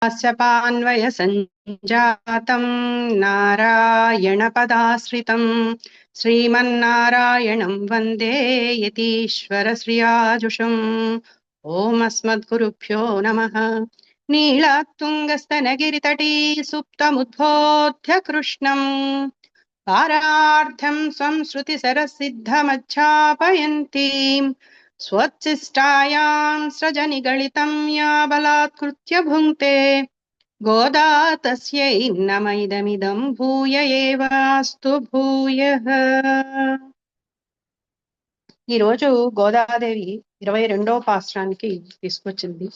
పాన్వయ సంజాతం నారాయణపదాశ్రితం శ్రీమన్నారాయణం వందే యతీశ్వర శ్రియాజుషం. ఓం అస్మద్గురుభ్యో నమః. నీళాతుంగస్తనగిరితటీ సుప్తముద్బోధ్య కృష్ణం పారార్థం సంశ్రుతిసరసిద్ధమధ్యాపయంతీం స్వోచ్ఛిష్టాయాం సృజనిగళితం యా బలాత్కృత్య భుంక్తే గోదా తస్యై నమైదమిదం భూయ ఏవాస్తు భూయః. ఈరోజు గోదాదేవి 22వ పాశ్రానికి తీసుకొచ్చింది.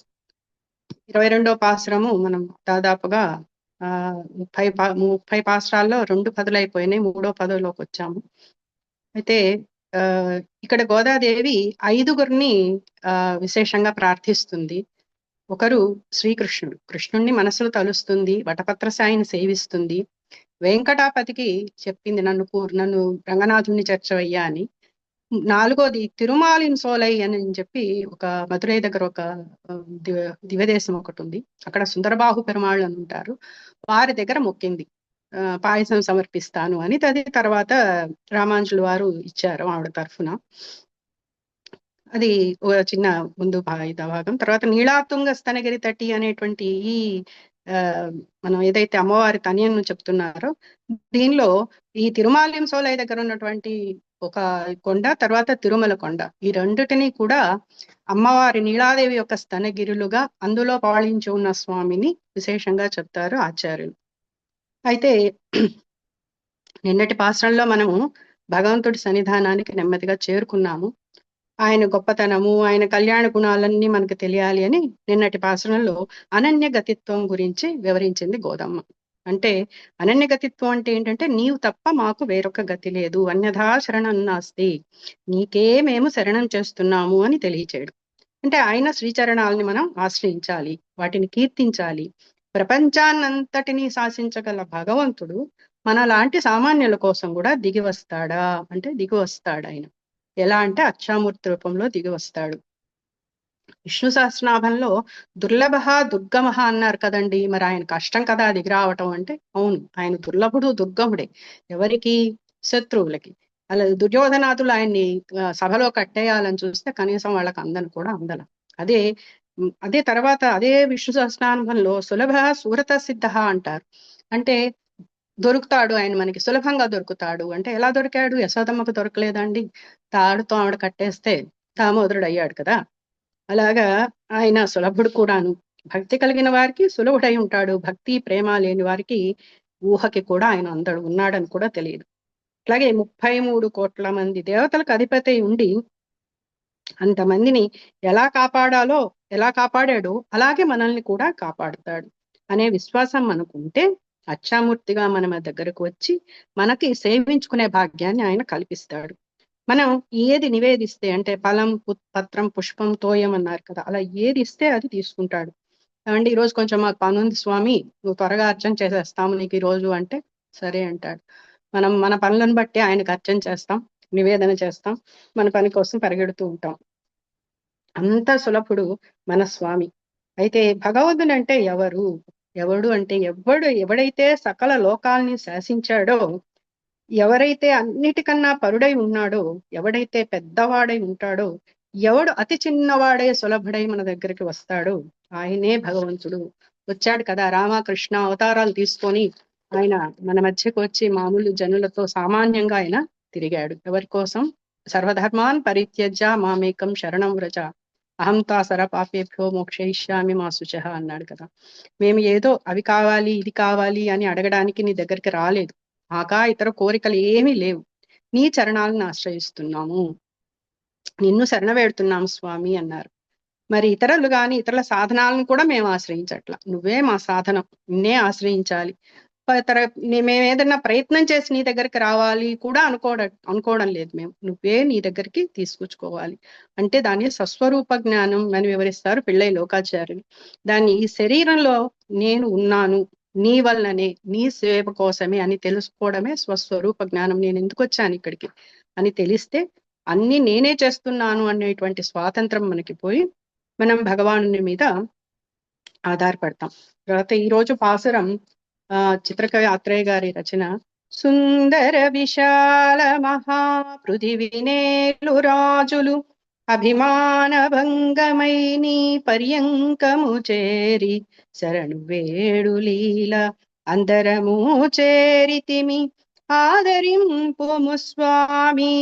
22వ పాశ్రము మనం దాదాపుగా 30 పాశ్రాల్లో 2 పదులైపోయినాయి, 3వ పదులోకి వచ్చాము. అయితే ఇక్కడ గోదాదేవి 5గురిని విశేషంగా ప్రార్థిస్తుంది. ఒకరు శ్రీకృష్ణుడు, కృష్ణుణ్ణి మనసులో తలుస్తుంది, వటపత్ర సాయిని సేవిస్తుంది. వెంకటాపతికి చెప్పింది నన్ను రంగనాథుణ్ణి చేర్చవయ్యా అని. 4వది తిరుమాలిన్ సోలై అని చెప్పి ఒక మధురై దగ్గర ఒక దివ్యదేశం ఒకటి ఉంది. అక్కడ సుందరబాహు పెరుమాళ్ళు అని ఉంటారు. వారి దగ్గర మొక్కింది, పాయసం సమర్పిస్తాను అని. అది తర్వాత రామాంజులు వారు ఇచ్చారు ఆవిడ తరఫున. అది ఒక చిన్న ముందు భాగం. తర్వాత నీళాతుంగ స్తనగిరి తటి అనేటువంటి ఈ మనం ఏదైతే అమ్మవారి తనియను చెప్తున్నారో దీనిలో ఈ తిరుమాల్యం సోలై దగ్గర ఉన్నటువంటి ఒక కొండ, తర్వాత తిరుమల కొండ, ఈ రెండిటిని కూడా అమ్మవారి నీలాదేవి యొక్క స్తనగిరులుగా అందులో పాళించి ఉన్న స్వామిని విశేషంగా చెప్తారు ఆచార్యులు. అయితే నిన్నటి పాశ్రంలో మనము భగవంతుడి సన్నిధానానికి నెమ్మదిగా చేరుకున్నాము. ఆయన గొప్పతనము, ఆయన కళ్యాణ గుణాలన్నీ మనకు తెలియాలి అని నిన్నటి పాశ్రంలో అనన్య గతిత్వం గురించి వివరించింది గోదమ్మ. అంటే అనన్య గతిత్వం అంటే ఏంటంటే నీవు తప్ప మాకు వేరొక గతి లేదు, అన్యథా శరణం నాస్తి, నీకే మేము శరణం చేస్తున్నాము అని తెలియచేయడం. అంటే ఆయన శ్రీచరణాలని మనం ఆశ్రయించాలి, వాటిని కీర్తించాలి. ప్రపంచాన్నంతటినీ శాసించగల భగవంతుడు మనలాంటి సామాన్యుల కోసం కూడా దిగి వస్తాడా అంటే దిగి వస్తాడు ఆయన. ఎలా అంటే అక్షామూర్తి రూపంలో దిగి వస్తాడు. విష్ణు సహస్రనాభంలో దుర్లభ దుర్గమ అన్నారు కదండి. మరి ఆయన కష్టం కదా దిగి రావటం అంటే. అవును, ఆయన దుర్లభుడు దుర్గముడే. ఎవరికి? శత్రువులకి. అలా దుర్యోధనాథులు ఆయన్ని సభలో కట్టేయాలని చూస్తే కనీసం వాళ్ళకి అందని కూడా అందల. అదే తర్వాత అదే విష్ణు సహస్రనాభంలో సులభ సూరత సిద్ధ అంటారు. అంటే దొరుకుతాడు ఆయన, మనకి సులభంగా దొరుకుతాడు. అంటే ఎలా దొరికాడు? యశోదమ్మకు దొరకలేదండి, తాడుతో ఆవిడ కట్టేస్తే దామోదరుడు అయ్యాడు కదా. అలాగా ఆయన సులభుడు కూడాను. భక్తి కలిగిన వారికి సులభుడై ఉంటాడు, భక్తి ప్రేమ లేని వారికి ఊహకి కూడా ఆయన అందడు ఉన్నాడని కూడా తెలియదు. అట్లాగే 33 కోట్ల మంది దేవతలకు అధిపతి ఉండి అంతమందిని ఎలా కాపాడాడో అలాగే మనల్ని కూడా కాపాడుతాడు అనే విశ్వాసం మనకుంటే అక్షామూర్తిగా మన దగ్గరకు వచ్చి మనకి సేవించుకునే భాగ్యాన్ని ఆయన కల్పిస్తాడు. మనం ఏది నివేదిస్తే, అంటే ఫలం, పత్రం, పుష్పం, తోయం అన్నారు కదా, అలా ఏది ఇస్తే అది తీసుకుంటాడు. ఏమంటే ఈరోజు కొంచెం మాకు పని ఉంది స్వామి, నువ్వు త్వరగా అర్చన చేసేస్తాము నీకు ఈ రోజు అంటే సరే అంటాడు. మనం మన పనులను బట్టి ఆయనకు అర్చన చేస్తాం, నివేదన చేస్తాం, మన పని కోసం పరిగెడుతూ ఉంటాం. అంత సులభుడు మన స్వామి. అయితే భగవంతుడు అంటే ఎవడు అంటే ఎవడైతే సకల లోకాల్ని శాసించాడో, ఎవరైతే అన్నిటికన్నా పరుడై ఉన్నాడో, ఎవడైతే పెద్దవాడై ఉంటాడో, ఎవడు అతి చిన్నవాడే సులభుడై మన దగ్గరికి వస్తాడో ఆయనే భగవంతుడు. వచ్చాడు కదా రామకృష్ణ అవతారాలు తీసుకొని ఆయన మన మధ్యకు వచ్చి మామూలు జనులతో సామాన్యంగా ఆయన తిరిగాడు. ఎవరి కోసం? సర్వధర్మాన్ పరిత్యజ్య మామేకం శరణం వ్రజ అహం తాసర పాపేభ్యో మోక్షయిష్యామి మా శుచః అన్నాడు కదా. మేము ఏదో అవి కావాలి ఇది కావాలి అని అడగడానికి నీ దగ్గరికి రాలేదు, మాకా ఇతర కోరికలు ఏమీ లేవు, నీ చరణాలను ఆశ్రయిస్తున్నాము, నిన్ను శరణవేడుతున్నాము స్వామి అన్నారు. మరి ఇతరులు కానీ ఇతరుల సాధనాలను కూడా మేము ఆశ్రయించట్లా, నువ్వే మా సాధనం, నిన్నే ఆశ్రయించాలి. మేము ఏదైనా ప్రయత్నం చేసి నీ దగ్గరికి రావాలి కూడా అనుకోవడం లేదు. నువ్వే నీ దగ్గరికి తీసుకొచ్చుకోవాలి అంటే దాన్ని స్వస్వరూప జ్ఞానం అని వివరిస్తారు పిళ్ళై లోకాచార్యులు. దాన్ని ఈ శరీరంలో నేను ఉన్నాను నీ వల్లనే, నీ సేవ కోసమే అని తెలుసుకోవడమే స్వస్వరూప జ్ఞానం. నేను ఎందుకు వచ్చాను ఇక్కడికి అని తెలిస్తే అన్ని నేనే చేస్తున్నాను అనేటువంటి స్వాతంత్రం మనకి పోయి మనం భగవాను మీద ఆధారపడతాం. తర్వాత ఈ రోజు పాసురం చిత్రకవి ఆత్రేయ గారి రచన. సుందర విశాల మహాపృథివినేలు రాజులు అభిమాన భంగమై నీ పర్యంకము చేరి శరణు వేడు లీల అందరము చేరితిమి ఆదరింపుము స్వామి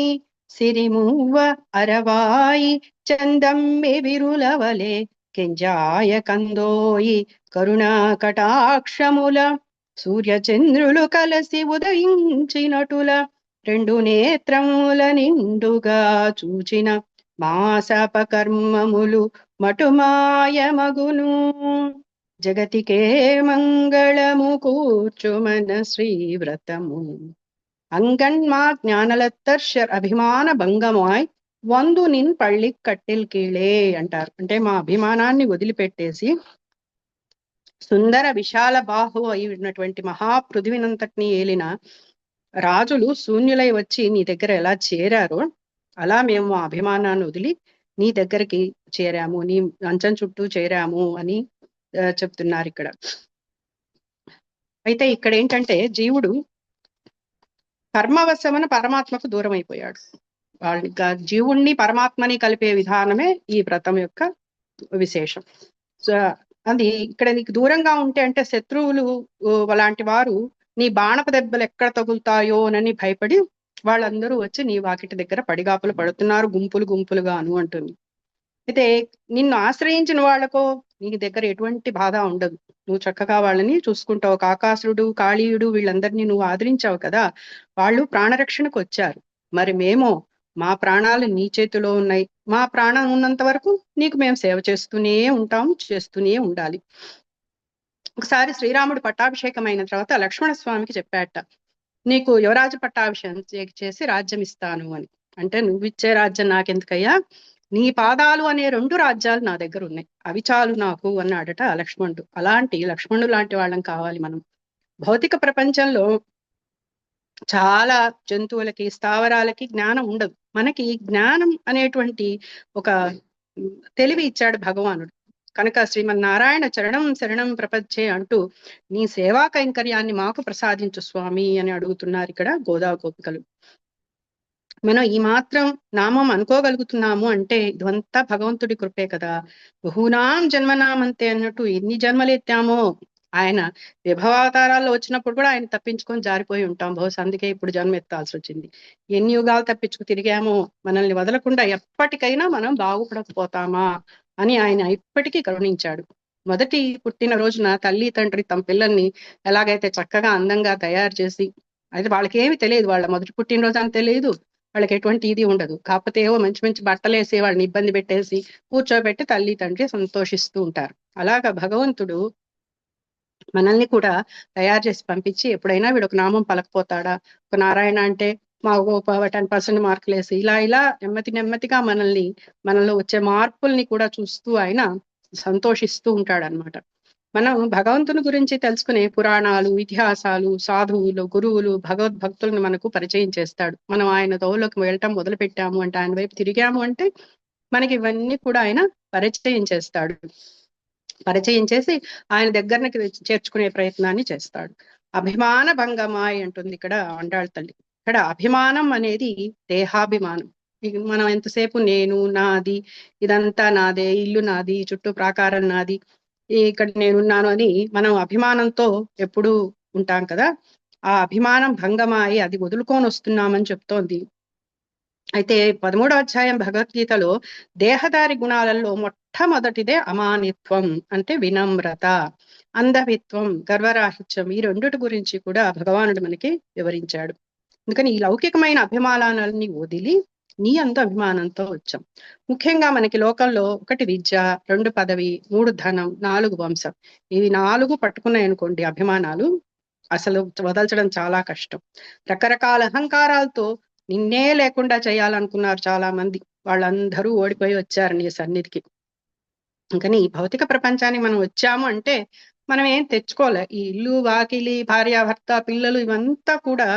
సిరిమువ్వ అరవాయి చందమ్మి విరులవలే కెంజాయ కందోయి కరుణా కటాక్షముల సూర్యచంద్రులు కలసి ఉదయించినటుల రెండు నేత్రముల నిండుగా చూచిన మాసపకర్మములు మటుమాయమగును జగతికే మంగళము కూర్చుమన శ్రీవ్రతము அங்கன்மா ஞானலத்தர் అభిమాన భంగమాయ్ వందు నిన్ పళ్ళి కట్టెల్ కీళే అంటారు. అంటే మా అభిమానాన్ని వదిలిపెట్టేసి సుందర విశాల బాహు అయి ఉన్నటువంటి మహాపృథివినంతటిని ఏలిన రాజులు శూన్యులై వచ్చి నీ దగ్గర ఎలా చేరారో అలా మేము మా అభిమానాన్ని వదిలి నీ దగ్గరికి చేరాము, నీ అంచం చుట్టూ చేరాము అని చెప్తున్నారు ఇక్కడ. అయితే ఇక్కడ ఏంటంటే జీవుడు కర్మవశమున పరమాత్మకు దూరం అయిపోయాడు. జీవుణ్ణి పరమాత్మని కలిపే విధానమే ఈ వ్రతం యొక్క విశేషం. సో అది ఇక్కడ నీకు దూరంగా ఉంటే అంటే శత్రువులు అలాంటి వారు నీ బాణపు దెబ్బలు ఎక్కడ తగులుతాయో అని భయపడి వాళ్ళందరూ వచ్చి నీ వాకిటి దగ్గర పడిగాపులు పడుతున్నారు గుంపులు గుంపులుగాను అంటుంది. అయితే నిన్ను ఆశ్రయించిన వాళ్ళకో నీ దగ్గర ఎటువంటి బాధ ఉండదు. నువ్వు చక్కగా వాళ్ళని చూసుకుంటావు. కాకాసురుడు, కాళీయుడు వీళ్ళందరినీ నువ్వు ఆదరించావు కదా, వాళ్ళు ప్రాణరక్షణకు వచ్చారు. మరి మేమో మా ప్రాణాలు నీ చేతిలో ఉన్నాయి. మా ప్రాణం ఉన్నంత వరకు నీకు మేము సేవ చేస్తూనే ఉంటాము, చేస్తూనే ఉండాలి. ఒకసారి శ్రీరాముడు పట్టాభిషేకం అయిన తర్వాత లక్ష్మణ స్వామికి చెప్పాట, నీకు యువరాజు పట్టాభిషేకం చేసి రాజ్యం ఇస్తాను అని. అంటే నువ్వు ఇచ్చే రాజ్యం నాకెందుకయ్యా, నీ పాదాలు అనే 2 రాజ్యాలు నా దగ్గర ఉన్నాయి, అవి చాలు నాకు అన్నాడట లక్ష్మణుడు. అలాంటి లక్ష్మణుడు లాంటి వాళ్ళం కావాలి మనం. భౌతిక ప్రపంచంలో చాలా జంతువులకి, స్థావరాలకి జ్ఞానం ఉండదు. మనకి జ్ఞానం అనేటువంటి ఒక తెలివి ఇచ్చాడు భగవానుడు. కనుక శ్రీమన్నారాయణ చరణం శరణం ప్రపంచే అంటూ నీ సేవా కైంకర్యాన్ని మాకు ప్రసాదించు స్వామి అని అడుగుతున్నారు ఇక్కడ గోదా గోపికలు. మనం ఈ మాత్రం నామం అనుకోగలుగుతున్నాము అంటే ఇదంతా భగవంతుడి కృపే కదా. బహునాం జన్మనామంతే అన్నట్టు ఎన్ని జన్మలు ఎత్తామో, ఆయన విభవావతారాల్లో వచ్చినప్పుడు కూడా ఆయన తప్పించుకొని జారిపోయి ఉంటాం బహుశా, అందుకే ఇప్పుడు జన్మ ఎత్తాల్సి వచ్చింది. ఎన్ని యుగాలు తప్పించుకు తిరిగామో మనల్ని వదలకుండా ఎప్పటికైనా మనం బాగుపడకపోతామా అని ఆయన ఇప్పటికీ కరుణించాడు. మొదటి పుట్టిన రోజున తల్లి తండ్రి తమ పిల్లల్ని ఎలాగైతే చక్కగా అందంగా తయారు చేసి, అయితే వాళ్ళకి ఏమి తెలియదు, వాళ్ళ మొదటి పుట్టినరోజు అని తెలియదు, వాళ్ళకి ఎటువంటి ఇది ఉండదు. కాకపోతే ఏవో మంచి మంచి బట్టలు వేసి వాళ్ళని ఇబ్బంది పెట్టేసి కూర్చోబెట్టి తల్లి తండ్రి సంతోషిస్తూ ఉంటారు. అలాగా భగవంతుడు మనల్ని కూడా తయారు చేసి పంపించి ఎప్పుడైనా వీడు ఒక నామం పలకపోతాడా, ఒక నారాయణ అంటే మా 10% మార్కులు వేసి ఇలా ఇలా నెమ్మదిగా మనలో వచ్చే మార్పుల్ని కూడా చూస్తూ ఆయన సంతోషిస్తూ ఉంటాడనమాట. మనం భగవంతుని గురించి తెలుసుకునే పురాణాలు, ఇతిహాసాలు, సాధువులు, గురువులు, భగవద్భక్తులను మనకు పరిచయం చేస్తాడు. మనం ఆయన దోవలోకి వెళ్ళటం మొదలు పెట్టాము అంటే, ఆయన వైపు తిరిగాము అంటే మనకి ఇవన్నీ కూడా ఆయన పరిచయం చేస్తాడు. పరిచయం చేసి ఆయన దగ్గరకి చేర్చుకునే ప్రయత్నాన్ని చేస్తాడు. అభిమాన భంగమాయ్ అంటుంది ఇక్కడ అండాళ్ళ తల్లి. ఇక్కడ అభిమానం అనేది దేహాభిమానం. మనం ఎంతసేపు నేను, నాది, ఇదంతా నాదే, ఇల్లు నాది, చుట్టూ ప్రాకారం నాది, ఇక్కడ నేనున్నాను అని మనం అభిమానంతో ఎప్పుడూ ఉంటాం కదా. ఆ అభిమానం భంగమాయి అది వదులుకొని వస్తున్నామని చెప్తోంది. అయితే 13వ అధ్యాయం భగవద్గీతలో దేహదారి గుణాలలో మొట్టమొదటిదే అమానిత్వం, అంటే వినమ్రత, అంధవిత్వం, గర్వరాహిత్యం. ఈ 2 గురించి కూడా భగవానుడు మనకి వివరించాడు. అందుకని ఈ లౌకికమైన అభిమానాలని వదిలి నీ అంత అభిమానంతో వచ్చాం. ముఖ్యంగా మనకి లోకంలో 1 విద్య, 2 పదవి, 3 ధనం, 4 వంశం, ఇవి 4 పట్టుకున్నాయి అనుకోండి అభిమానాలు, అసలు వదల్చడం చాలా కష్టం. రకరకాల అహంకారాలతో నిన్నే లేకుండా చేయాలనుకున్నారు చాలా మంది, వాళ్ళందరూ ఓడిపోయి వచ్చారు నీ సన్నిధికి. అందుకని ఈ భౌతిక ప్రపంచానికి మనం వచ్చాము అంటే మనం ఏం తెచ్చుకోలే. ఈ ఇల్లు, వాకిలి, భార్యాభర్త, పిల్లలు ఇవంతా కూడా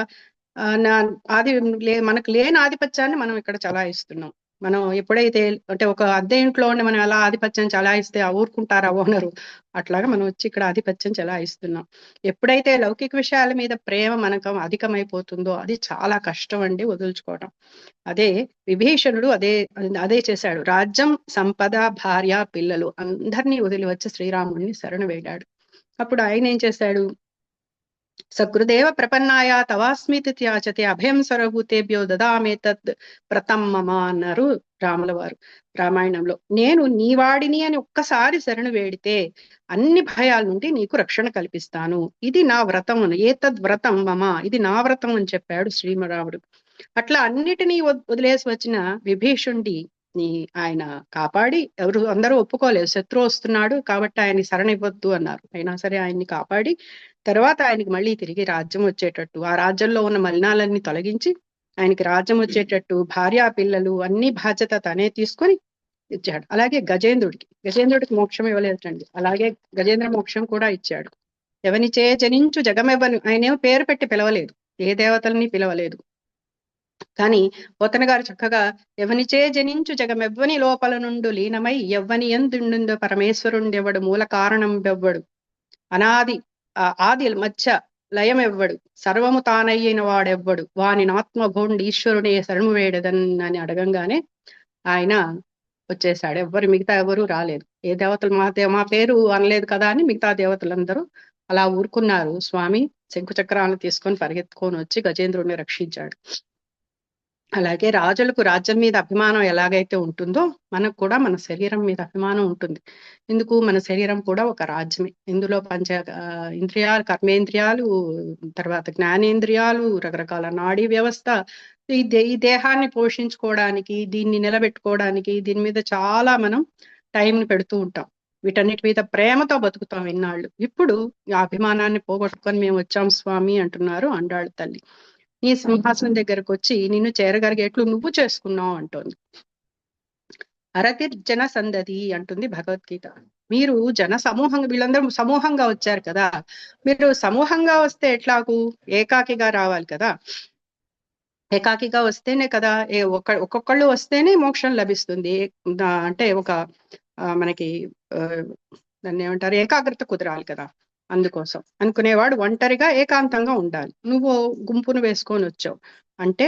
మనకు లేని ఆధిపత్యాన్ని మనం ఇక్కడ చలాయిస్తున్నాం. మనం ఎప్పుడైతే అంటే ఒక అద్దె ఇంట్లో ఉండి మనం ఎలా ఆధిపత్యం చలాయిస్తే ఊరుకుంటారా ఓనరు, అట్లాగా మనం వచ్చి ఇక్కడ ఆధిపత్యం చలాయిస్తున్నాం. ఎప్పుడైతే లౌకిక విషయాల మీద ప్రేమ మనకు అధికమైపోతుందో అది చాలా కష్టం అండి వదులుచుకోవడం. అదే విభీషణుడు అదే అదే చేశాడు. రాజ్యం, సంపద, భార్య, పిల్లలు అందరినీ వదిలి వచ్చి శ్రీరాముడిని శరణు వేడాడు. అప్పుడు ఆయన ఏం చేశాడు? సకృదేవ ప్రపన్నాయ తవాస్మితి త్యాచతే అభయం సర్వభూతేభ్యో దదామేతత్ వ్రతం మమ అన్నారు రాముల వారు రామాయణంలో. నేను నీ వాడిని అని ఒక్కసారి శరణు వేడితే అన్ని భయాల నుండి నీకు రక్షణ కల్పిస్తాను. ఇది నా వ్రతం అని, ఏతద్ వ్రతం మమ, ఇది నా వ్రతం అని చెప్పాడు శ్రీరాముడు. అట్లా అన్నిటినీ వదిలేసి వచ్చిన విభీషుణ్ణి ఆయన కాపాడి, ఎవరు అందరూ ఒప్పుకోలేదు, శత్రువు వస్తున్నాడు కాబట్టి ఆయన్ని శరణివ్వద్దు అన్నారు. అయినా సరే ఆయన్ని కాపాడి తర్వాత ఆయనకి మళ్ళీ తిరిగి రాజ్యం వచ్చేటట్టు, ఆ రాజ్యంలో ఉన్న మలినాలన్నీ తొలగించి ఆయనకి రాజ్యం వచ్చేటట్టు భార్యా పిల్లలు అన్ని బాధ్యత తనే తీసుకొని ఇచ్చాడు. అలాగే గజేంద్రుడికి మోక్షం ఇవ్వలేదండి, అలాగే గజేంద్ర మోక్షం కూడా ఇచ్చాడు. ఎవనిచే జనించు జగమెవ్వను, ఆయనేమో పేరు పెట్టి పిలవలేదు, ఏ దేవతల్ని పిలవలేదు. కానీ పోతన గారు చక్కగా ఎవనిచే జనించు జగమెవ్వని లోపల నుండు లీనమై ఎవ్వని ఎందుండుందో పరమేశ్వరుండెవ్వడు, మూల కారణం బెవ్వడు, అనాది ఆది మధ్య లయం ఎవ్వడు, సర్వము తానయ్యిన వాడెవ్వడు, వాని ఆత్మభోండి ఈశ్వరునే శరణు వేడదన్ అని అడగంగానే ఆయన వచ్చేసాడు. మిగతా ఎవరు రాలేదు. ఏ దేవతలు మా పేరు అనలేదు కదా అని మిగతా దేవతలందరూ అలా ఊరుకున్నారు. స్వామి శంకుచక్రాలను తీసుకొని పరిగెత్తుకొని వచ్చి గజేంద్రుడిని రక్షించాడు. అలాగే రాజులకు రాజ్యం మీద అభిమానం ఎలాగైతే ఉంటుందో మనకు కూడా మన శరీరం మీద అభిమానం ఉంటుంది. ఎందుకు? మన శరీరం కూడా ఒక రాజ్యమే. ఇందులో ఇంద్రియాలు, కర్మేంద్రియాలు, తర్వాత జ్ఞానేంద్రియాలు, రకరకాల నాడీ వ్యవస్థ, ఈ దేహాన్ని పోషించుకోవడానికి, దీన్ని నిలబెట్టుకోవడానికి, దీని మీద చాలా మనం టైంని పెడుతూ ఉంటాం. వీటన్నిటి మీద ప్రేమతో బతుకుతాం ఇన్నాళ్ళు. ఇప్పుడు ఆ అభిమానాన్ని పోగొట్టుకొని మేము వచ్చాం స్వామి అంటున్నారు అండాళ్ళ తల్లి. నీ సింహాసనం దగ్గరకు వచ్చి నిన్ను చేరగలిగేట్లు నువ్వు చేసుకున్నావు అంటోంది. అరతిర్జన సందతి అంటుంది భగవద్గీత. మీరు జన సమూహంగా, వీళ్ళందరూ సమూహంగా వచ్చారు కదా, మీరు సమూహంగా వస్తే ఎట్లాగు? ఏకాకిగా రావాలి కదా. ఏకాకిగా వస్తేనే కదా, ఒక్కొక్కళ్ళు వస్తేనే మోక్షం లభిస్తుంది. అంటే ఒక మనకి దాన్ని ఏమంటారు, ఏకాగ్రత కుదరాలి కదా. అందుకోసం అనుకునేవాడు ఒంటరిగా ఏకాంతంగా ఉండాలి. నువ్వు గుంపును వేసుకొని వచ్చావు అంటే,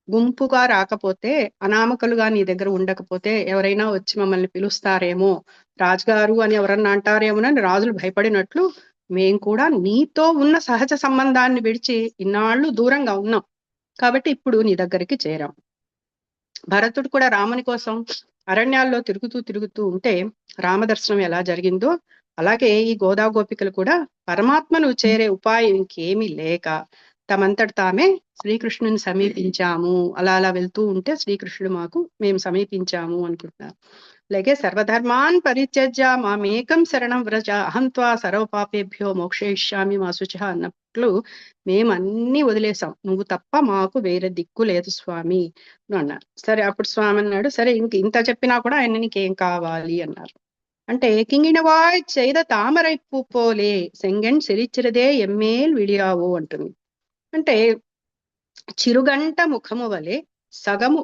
గుంపుగా రాకపోతే, అనామకులుగా నీ దగ్గర ఉండకపోతే ఎవరైనా వచ్చి మమ్మల్ని పిలుస్తారేమో, రాజుగారు అని ఎవరన్నా అంటారేమోనని రాజులు భయపడినట్లు మేం కూడా నీతో ఉన్న సహజ సంబంధాన్ని విడిచి ఇన్నాళ్ళు దూరంగా ఉన్నాం కాబట్టి ఇప్పుడు నీ దగ్గరికి చేరాం. భరతుడు కూడా రాముని కోసం అరణ్యాల్లో తిరుగుతూ ఉంటే రామదర్శనం ఎలా జరిగిందో అలాగే ఈ గోదా గోపికలు కూడా పరమాత్మను చేరే ఉపాయం ఇంకేమీ లేక తమంతట తామే శ్రీకృష్ణుని సమీపించాము. అలా వెళ్తూ ఉంటే శ్రీకృష్ణుడు మేము సమీపించాము అనుకుంటున్నారు. అలాగే సర్వధర్మాన్ పరిత్యజ్య మామేకం శరణం వ్రజ అహంత్వా సర్వపాపేభ్యో మోక్షయిష్యామి మా శుచ అన్నట్లు మేమన్నీ వదిలేసాం, నువ్వు తప్ప మాకు వేరే దిక్కు లేదు స్వామి అన్నారు. సరే అప్పుడు స్వామి అన్నాడు, సరే ఇంత చెప్పినా కూడా ఆయన నీకేం కావాలి అన్నారు. అంటే కింగిణవాయ్ చేద తామరై పూపోలే సెంగెన్ సిరిచిరదే ఎమ్మేల్ విడియావు అంటుంది. అంటే చిరుగంట ముఖము వలె సగము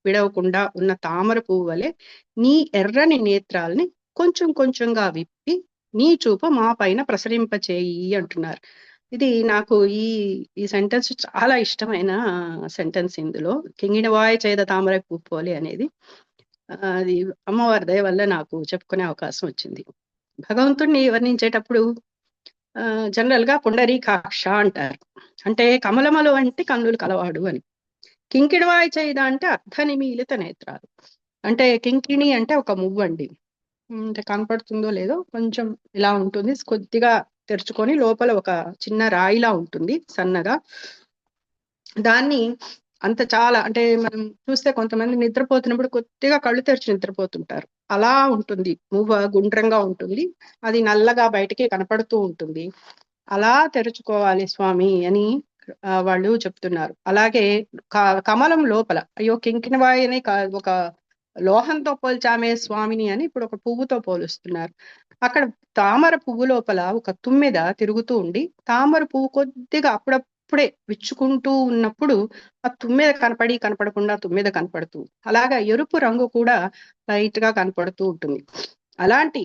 విడవకుండా ఉన్న తామర పువ్వు వలె నీ ఎర్రని నేత్రాల్ని కొంచెం కొంచెంగా విప్పి నీ చూపు మా పైన ప్రసరింపచేయి అంటున్నారు. ఇది నాకు ఈ సెంటెన్స్ చాలా ఇష్టమైన సెంటెన్స్. ఇందులో కింగిణవాయ్ చేద తామరై పూపోలే అనేది అది అమ్మవారి దయ వల్ల నాకు చెప్పుకునే అవకాశం వచ్చింది. భగవంతుడిని వర్ణించేటప్పుడు జనరల్ గా పుండరీకాక్ష అంటారు, అంటే కమలమలు అంటే కన్నులు కలవాడు అని. కింకిణవాయి చేద అంటే అర్ధనిమీలిత నేత్రాలు. అంటే కింకిణి అంటే ఒక మువ్వు అండి, అంటే కనపడుతుందో లేదో, కొంచెం ఇలా ఉంటుంది, కొద్దిగా తెరుచుకొని లోపల ఒక చిన్న రాయిలా ఉంటుంది సన్నగా. దాన్ని అంత చాలా అంటే మనం చూస్తే కొంతమంది నిద్రపోతున్నప్పుడు కొద్దిగా కళ్ళు తెరిచి నిద్రపోతుంటారు, అలా ఉంటుంది. మువ్వ గుండ్రంగా ఉంటుంది, అది నల్లగా బయటికి కనపడుతూ ఉంటుంది. అలా తెరుచుకోవాలి స్వామి అని వాళ్ళు చెప్తున్నారు. అలాగే కమలం లోపల, అయ్యో కింకిణవాయిని ఒక లోహంతో పోల్చామే స్వామిని అని ఇప్పుడు ఒక పువ్వుతో పోలుస్తున్నారు. అక్కడ తామర పువ్వు లోపల ఒక తుమ్మెద తిరుగుతూ ఉండి తామర పువ్వు కొద్దిగా అప్పుడప్పుడు అప్పుడే విచ్చుకుంటూ ఉన్నప్పుడు ఆ తుమ్మెద కనపడకుండా తుమ్మెద కనపడుతూ, అలాగా ఎరుపు రంగు కూడా లైట్ గా కనపడుతూ ఉంటుంది. అలాంటి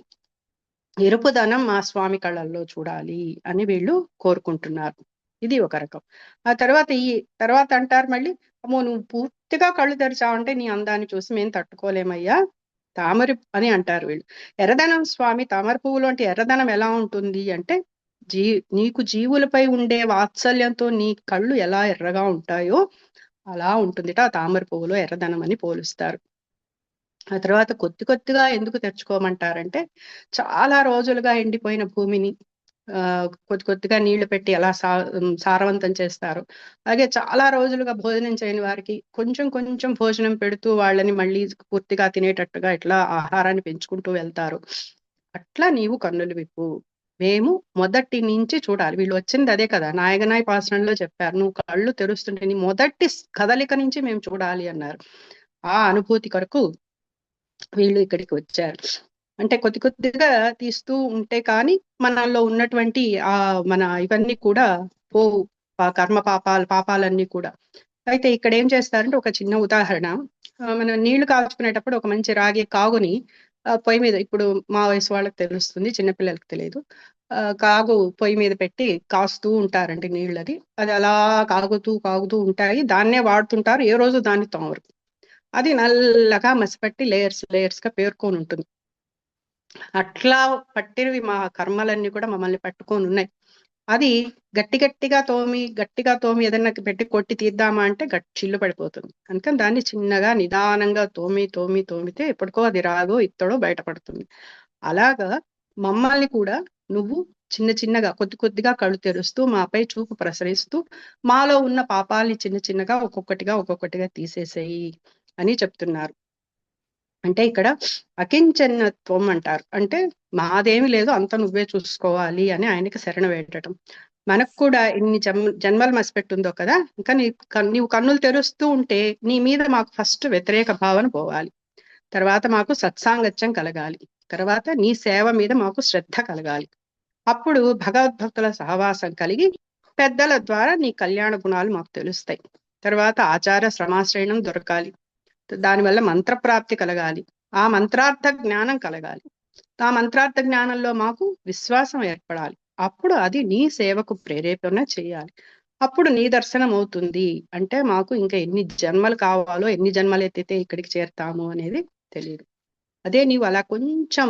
ఎరుపుదనం మా స్వామి కళ్ళల్లో చూడాలి అని వీళ్ళు కోరుకుంటున్నారు. ఇది ఒక రకం. ఆ తర్వాత అంటారు మళ్ళీ, అమ్మో నువ్వు పూర్తిగా కళ్ళు తెరిచావంటే నీ అందాన్ని చూసి మేము తట్టుకోలేమయ్యా, తామర అని అంటారు వీళ్ళు. ఎర్రదనం స్వామి, తామర పువ్వులు అంటే ఎర్రదనం ఎలా ఉంటుంది అంటే, జీ నీకు జీవులపై ఉండే వాత్సల్యంతో నీ కళ్ళు ఎలా ఎర్రగా ఉంటాయో అలా ఉంటుందిట ఆ తామర పువ్వులో ఎర్రదనం అని పోలుస్తారు. ఆ తర్వాత కొద్దిగా ఎందుకు తెచ్చుకోమంటారంటే, చాలా రోజులుగా ఎండిపోయిన భూమిని కొద్దిగా నీళ్లు పెట్టి ఎలా సారవంతం చేస్తారు. అలాగే చాలా రోజులుగా భోజనం చేయని వారికి కొంచెం కొంచెం భోజనం పెడుతూ వాళ్ళని మళ్ళీ పూర్తిగా తినేటట్టుగా ఇట్లా ఆహారాన్ని పెంచుకుంటూ వెళ్తారు. అట్లా నీవు కన్నులు విప్పు, మేము మొదటి నుంచి చూడాలి. వీళ్ళు వచ్చింది అదే కదా, నాయగనాయ పాసనంలో చెప్పారు, నువ్వు కళ్ళు తెరుస్తుంటే నీ మొదటి కదలిక నుంచి మేము చూడాలి అన్నారు. ఆ అనుభూతి కొరకు వీళ్ళు ఇక్కడికి వచ్చారు. అంటే కొద్దిగా తీస్తూ ఉంటే కానీ మనలో ఉన్నటువంటి మన ఇవన్నీ కూడా పోవు, కర్మ పాపాలన్నీ కూడా. అయితే ఇక్కడ ఏం చేస్తారంటే, ఒక చిన్న ఉదాహరణ, మనం నీళ్లు కాచుకునేటప్పుడు ఒక మంచి రాగి కాగుని పొయ్యి మీద, ఇప్పుడు మా వయసు వాళ్ళకి తెలుస్తుంది, చిన్నపిల్లలకి తెలియదు, కాగు పొయ్యి మీద పెట్టి కాస్తూ ఉంటారండి నీళ్ళది. అది అలా కాగుతూ ఉంటాయి, దాన్నే వాడుతుంటారు, ఏ రోజు దాన్ని తోమరు. అది నల్లగా మసిపట్టి లేయర్స్ గా పేర్కొని ఉంటుంది. అట్లా పట్టినవి మా కర్మలన్నీ కూడా మమ్మల్ని పట్టుకొని ఉన్నాయి. అది గట్టిగా తోమి ఏదన్నా పెట్టి కొట్టి తీద్దామా అంటే చిల్లు పడిపోతుంది. అందుకని దాన్ని చిన్నగా నిదానంగా తోమితే ఎప్పటికో అది రాగో ఇత్తడో బయటపడుతుంది. అలాగా మమ్మల్ని కూడా నువ్వు చిన్నగా కొద్దిగా కళ్ళు తెరుస్తూ మాపై చూపు ప్రసరిస్తూ మాలో ఉన్న పాపాలని చిన్నగా ఒక్కొక్కటిగా తీసేసేయి అని చెప్తున్నారు. అంటే ఇక్కడ అకించనత్వం అంటారు. అంటే మాదేమి లేదు, అంత నువ్వే చూసుకోవాలి అని ఆయనకి శరణ వేడటం. మనకు కూడా ఇన్ని జన్మలు మసిపెట్టుందో కదా, ఇంకా నీవు కన్నులు తెరుస్తూ ఉంటే నీ మీద మాకు ఫస్ట్ వ్యతిరేక భావన పోవాలి, తర్వాత మాకు సత్సాంగత్యం కలగాలి, తర్వాత నీ సేవ మీద మాకు శ్రద్ధ కలగాలి. అప్పుడు భగవద్భక్తుల సహవాసం కలిగి పెద్దల ద్వారా నీ కళ్యాణ గుణాలు మాకు తెలుస్తాయి. తర్వాత ఆచార శ్రమాశ్రయణం దొరకాలి, దానివల్ల మంత్రప్రాప్తి కలగాలి, ఆ మంత్రార్థ జ్ఞానం కలగాలి, ఆ మంత్రార్థ జ్ఞానంలో మాకు విశ్వాసం ఏర్పడాలి. అప్పుడు అది నీ సేవకు ప్రేరేపణ చేయాలి. అప్పుడు నీ దర్శనం అవుతుంది. అంటే మాకు ఇంకా ఎన్ని జన్మలు కావాలో, ఎన్ని జన్మలు ఎత్తితే ఇక్కడికి చేరుతాము అనేది తెలియదు. అదే నీవు అలా కొంచెం